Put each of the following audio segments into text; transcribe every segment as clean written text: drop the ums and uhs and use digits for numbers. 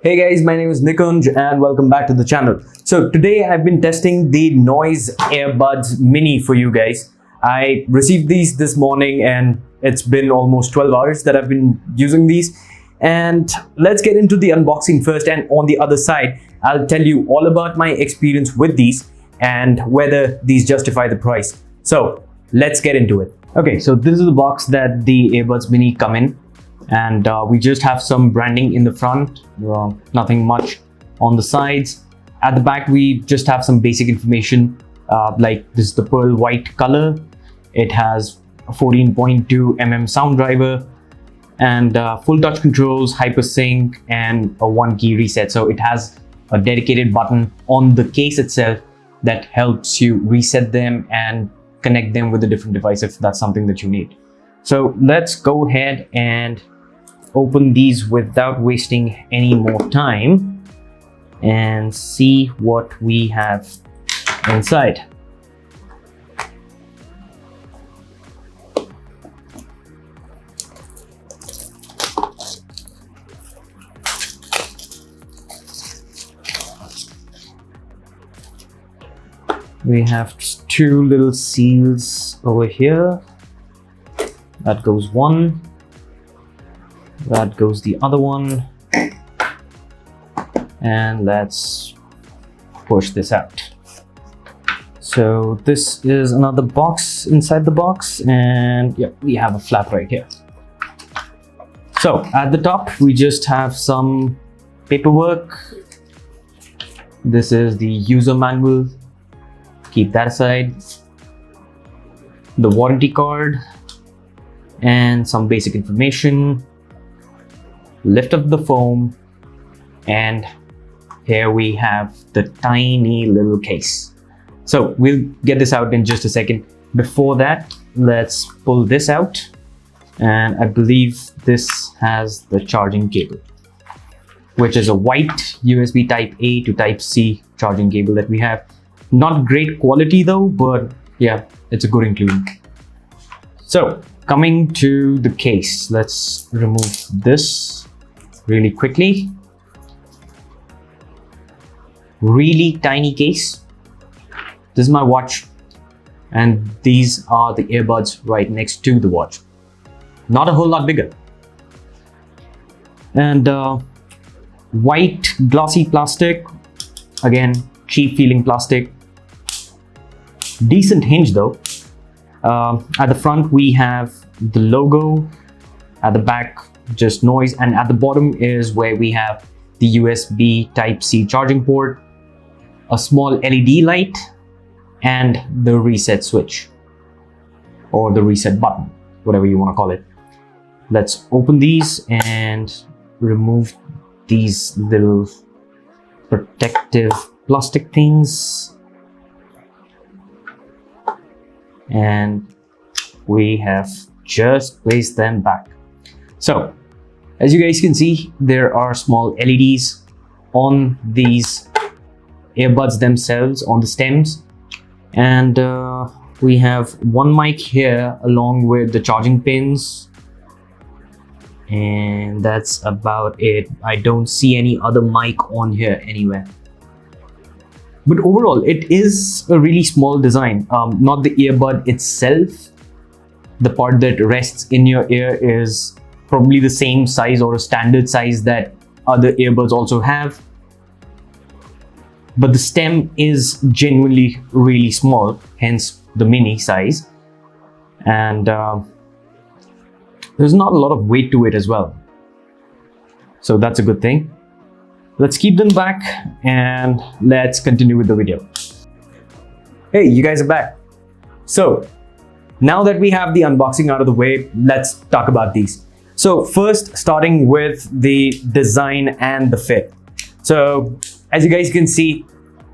Hey guys, my name is Nikunj and welcome back to the channel. So today I've been testing the Noise Earbuds Mini for you guys. I received these this morning and it's been almost 12 hours that I've been using these. And let's get into the unboxing first, and on the other side, I'll tell you all about my experience with these and whether these justify the price. So let's get into it. Okay, so this is the box that the Earbuds Mini come in. And we just have some branding in the front, nothing much on the sides. At the back we just have some basic information, like this is the pearl white color. It has a 14.2mm sound driver and full touch controls, hypersync, and a one key reset. So it has a dedicated button on the case itself that helps you reset them and connect them with a different device if that's something that you need. So let's go ahead and open these without wasting any more time and see what we have inside. We have two little seals over here. That goes one. That goes the other one. And let's push this out. So this is another box inside the box, and yeah, we have a flap right here. So at the top we just have some paperwork. This is the user manual. Keep that aside. The warranty card and some basic information. Lift up the foam, and here we have the tiny little case. So we'll get this out in just a second. Before that, let's pull this out, and I believe this has the charging cable, which is a white USB type A to type C charging cable that we have. Not great quality though, but yeah, it's a good inclusion. So coming to the case, let's remove this really quickly. Really tiny case. This is my watch, and these are the earbuds right next to the watch. Not a whole lot bigger. And white glossy plastic. Again, cheap feeling plastic. Decent hinge though. At the front we have the logo. At the back, just Noise, and at the bottom is where we have the USB type C charging port, a small LED light, and the reset switch, or the reset button, whatever you want to call it. Let's open these and remove these little protective plastic things, and we have just placed them back. So as you guys can see, there are small LEDs on these earbuds themselves, on the stems, and we have one mic here along with the charging pins, and that's about it. I don't see any other mic on here anywhere. But overall, it is a really small design. Not the earbud itself. The part that rests in your ear is probably the same size or a standard size that other earbuds also have. But the stem is genuinely really small, hence the mini size. And there's not a lot of weight to it as well. So that's a good thing. Let's keep them back and let's continue with the video. Hey, you guys are back. So now that we have the unboxing out of the way, let's talk about these. So first, starting with the design and the fit. So as you guys can see,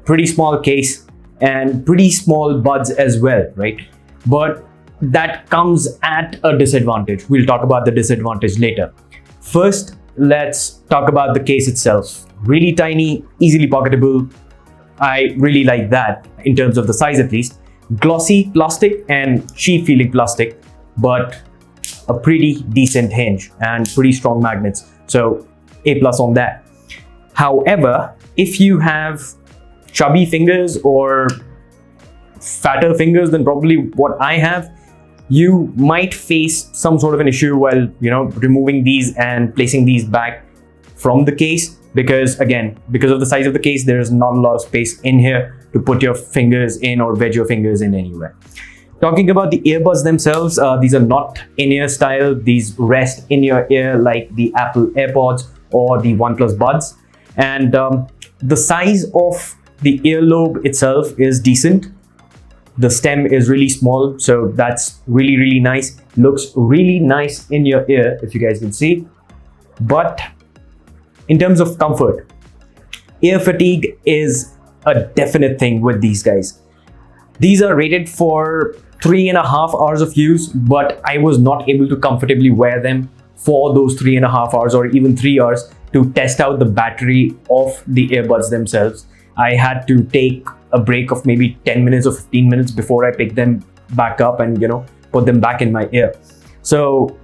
pretty small case and pretty small buds as well, right? But that comes at a disadvantage. We'll talk about the disadvantage later. First, let's talk about the case itself. Really tiny, easily pocketable. I really like that in terms of the size at least. Glossy plastic and cheap feeling plastic, but a pretty decent hinge and pretty strong magnets. So A+ on that. However, if you have chubby fingers or fatter fingers than probably what I have, you might face some sort of an issue while, removing these and placing these back from the case, because again, because of the size of the case, there is not a lot of space in here to put your fingers in or wedge your fingers in anywhere. Talking about the earbuds themselves, these are not in-ear style. These rest in your ear like the Apple AirPods or the OnePlus Buds. And the size of the earlobe itself is decent. The stem is really small, so that's really, really nice. Looks really nice in your ear, if you guys can see. But in terms of comfort, ear fatigue is a definite thing with these guys. These are rated for 3.5 hours of use, but I was not able to comfortably wear them for those 3.5 hours or even 3 hours to test out the battery of the earbuds themselves. I had to take a break of maybe 10 minutes or 15 minutes before I pick them back up and put them back in my ear. So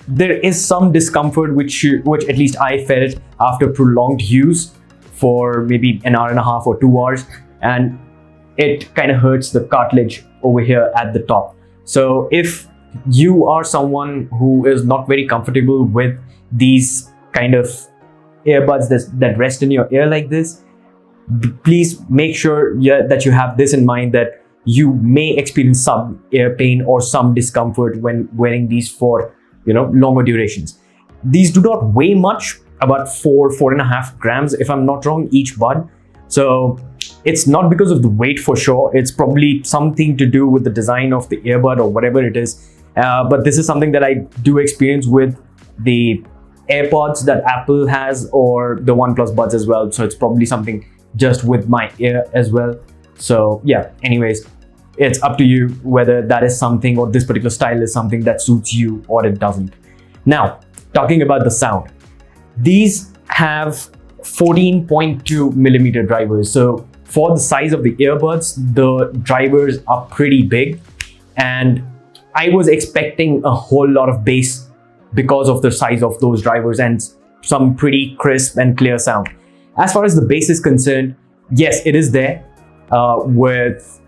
there is some discomfort which at least I felt after prolonged use for maybe an hour and a half or 2 hours, and it kind of hurts the cartilage over here at the top. So if you are someone who is not very comfortable with these kind of earbuds that rest in your ear like this, please make sure that you have this in mind, that you may experience some ear pain or some discomfort when wearing these for longer durations. These do not weigh much, about 4.5 grams if I'm not wrong, each bud. So it's not because of the weight for sure. It's probably something to do with the design of the earbud or whatever it is. But this is something that I do experience with the AirPods that Apple has or the OnePlus Buds as well. So it's probably something just with my ear as well. So yeah, anyways, it's up to you whether that is something, or this particular style is something that suits you or it doesn't. Now, talking about the sound, these have 14.2 millimeter drivers. So for the size of the earbuds, the drivers are pretty big, and I was expecting a whole lot of bass because of the size of those drivers and some pretty crisp and clear sound. As far as the bass is concerned, yes, it is there with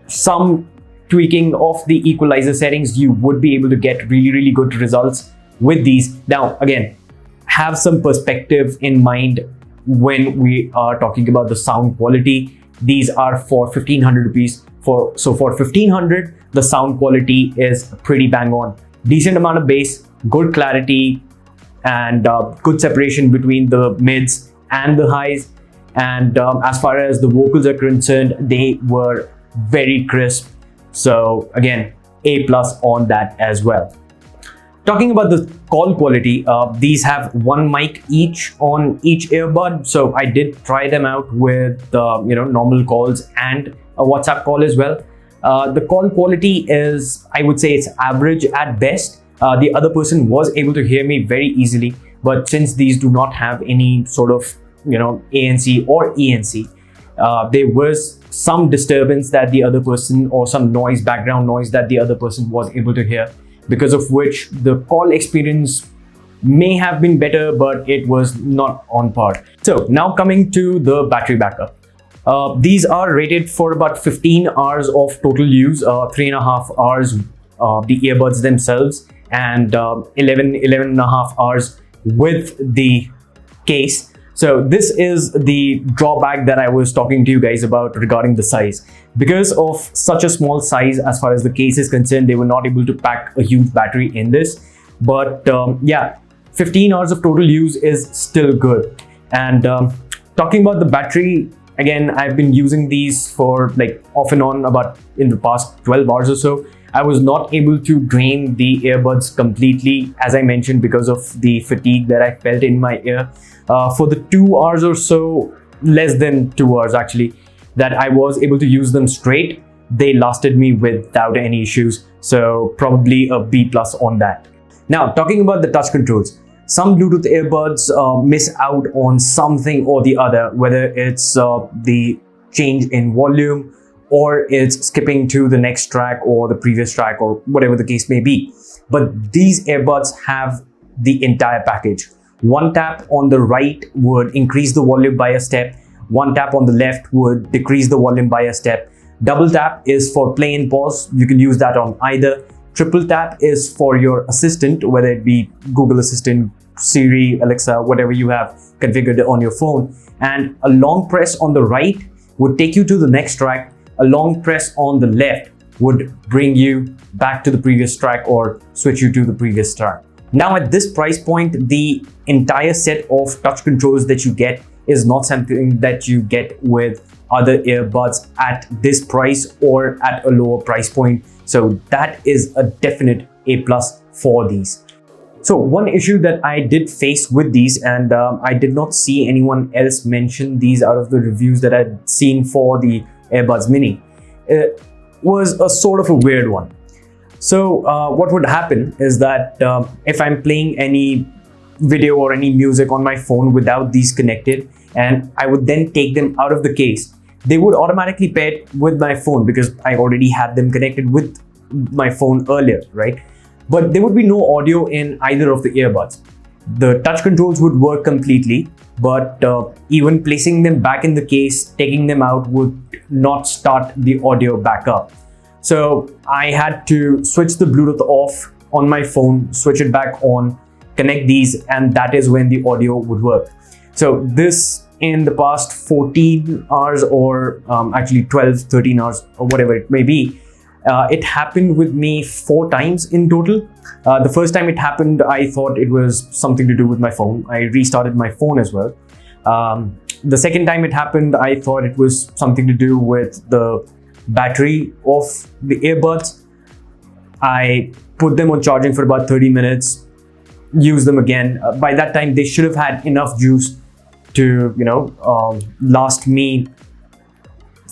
some tweaking of the equalizer settings. You would be able to get really, really good results with these. Now, again, have some perspective in mind when we are talking about the sound quality. These are for 1500 rupees. So for 1500, the sound quality is pretty bang on. Decent amount of bass, good clarity, and good separation between the mids and the highs. And as far as the vocals are concerned, they were very crisp. So again, A+ on that as well. Talking about the call quality, these have one mic each on each earbud. So I did try them out with normal calls and a WhatsApp call as well. The call quality is, I would say, it's average at best. The other person was able to hear me very easily, but since these do not have any sort of ANC or ENC, there was some disturbance that the other person, or some noise, background noise that the other person was able to hear, because of which the call experience may have been better, but it was not on par. So now coming to the battery backup. These are rated for about 15 hours of total use, 3.5 hours the earbuds themselves, and 11.5 hours with the case. So this is the drawback that I was talking to you guys about regarding the size. Because of such a small size, as far as the case is concerned, they were not able to pack a huge battery in this. But yeah, 15 hours of total use is still good. And talking about the battery, again, I've been using these for like off and on about in the past 12 hours or so. I was not able to drain the earbuds completely, as I mentioned, because of the fatigue that I felt in my ear. For the 2 hours or so, less than 2 hours actually, that I was able to use them straight, they lasted me without any issues. So probably a B+ on that. Now, talking about the touch controls, some Bluetooth earbuds miss out on something or the other, whether it's the change in volume, or it's skipping to the next track or the previous track, or whatever the case may be. But these earbuds have the entire package. One tap on the right would increase the volume by a step. One tap on the left would decrease the volume by a step. Double tap is for play and pause. You can use that on either. Triple tap is for your assistant, whether it be Google Assistant, Siri, Alexa, whatever you have configured on your phone. And a long press on the right would take you to the next track. A long press on the left would bring you back to the previous track or switch you to the previous track. Now at this price point, the entire set of touch controls that you get is not something that you get with other earbuds at this price or at a lower price point. So that is a definite A+ for these. So one issue that I did face with these, and I did not see anyone else mention these out of the reviews that I'd seen for the AirBuds Mini, was a sort of a weird one. So what would happen is that if I'm playing any video or any music on my phone without these connected, and I would then take them out of the case, they would automatically pair it with my phone because I already had them connected with my phone earlier, right? But there would be no audio in either of the earbuds. The touch controls would work completely, but even placing them back in the case, taking them out would not start the audio back up. So I had to switch the Bluetooth off on my phone, switch it back on, connect these, and that is when the audio would work. So this, in the past 14 hours or actually 12, 13 hours or whatever it may be, it happened with me 4 times in total. The first time it happened, I thought it was something to do with my phone. I restarted my phone as well. The second time it happened, I thought it was something to do with the battery of the earbuds. I put them on charging for about 30 minutes, used them again. By that time, they should have had enough juice to, last me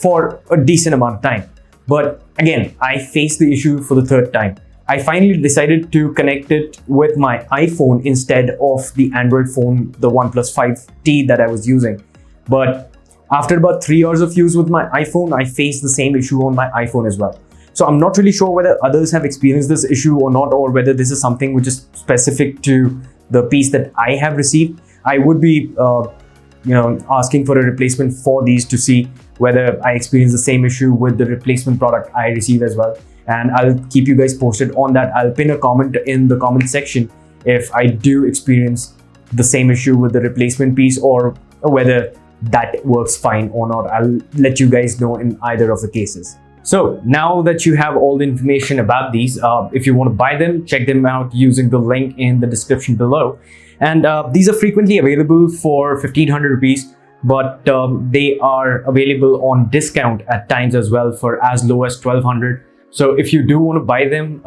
for a decent amount of time. But again, I faced the issue for the 3rd time. I finally decided to connect it with my iPhone instead of the Android phone, the OnePlus 5T that I was using. But after about 3 hours of use with my iPhone, I faced the same issue on my iPhone as well. So I'm not really sure whether others have experienced this issue or not, or whether this is something which is specific to the piece that I have received. I would be asking for a replacement for these to see whether I experience the same issue with the replacement product I receive as well. And I'll keep you guys posted on that. I'll pin a comment in the comment section if I do experience the same issue with the replacement piece, or whether that works fine or not. I'll let you guys know in either of the cases. So now that you have all the information about these, if you want to buy them, check them out using the link in the description below. And these are frequently available for 1500 rupees, but they are available on discount at times as well for as low as 1200. So if you do want to buy them,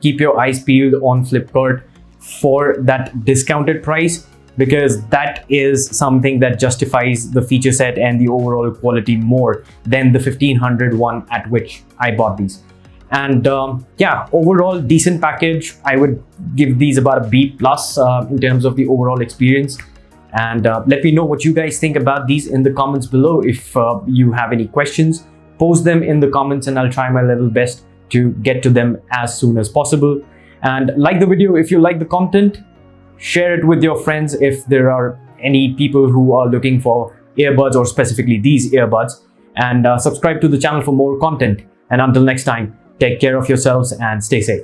keep your eyes peeled on Flipkart for that discounted price, because that is something that justifies the feature set and the overall quality more than the 1500 one at which I bought these. And yeah, overall decent package. I would give these about a B+ in terms of the overall experience. And let me know what you guys think about these in the comments below. If you have any questions, post them in the comments and I'll try my level best to get to them as soon as possible. And like the video if you like the content. Share it with your friends if there are any people who are looking for earbuds, or specifically these earbuds. And subscribe to the channel for more content. And until next time, take care of yourselves and stay safe.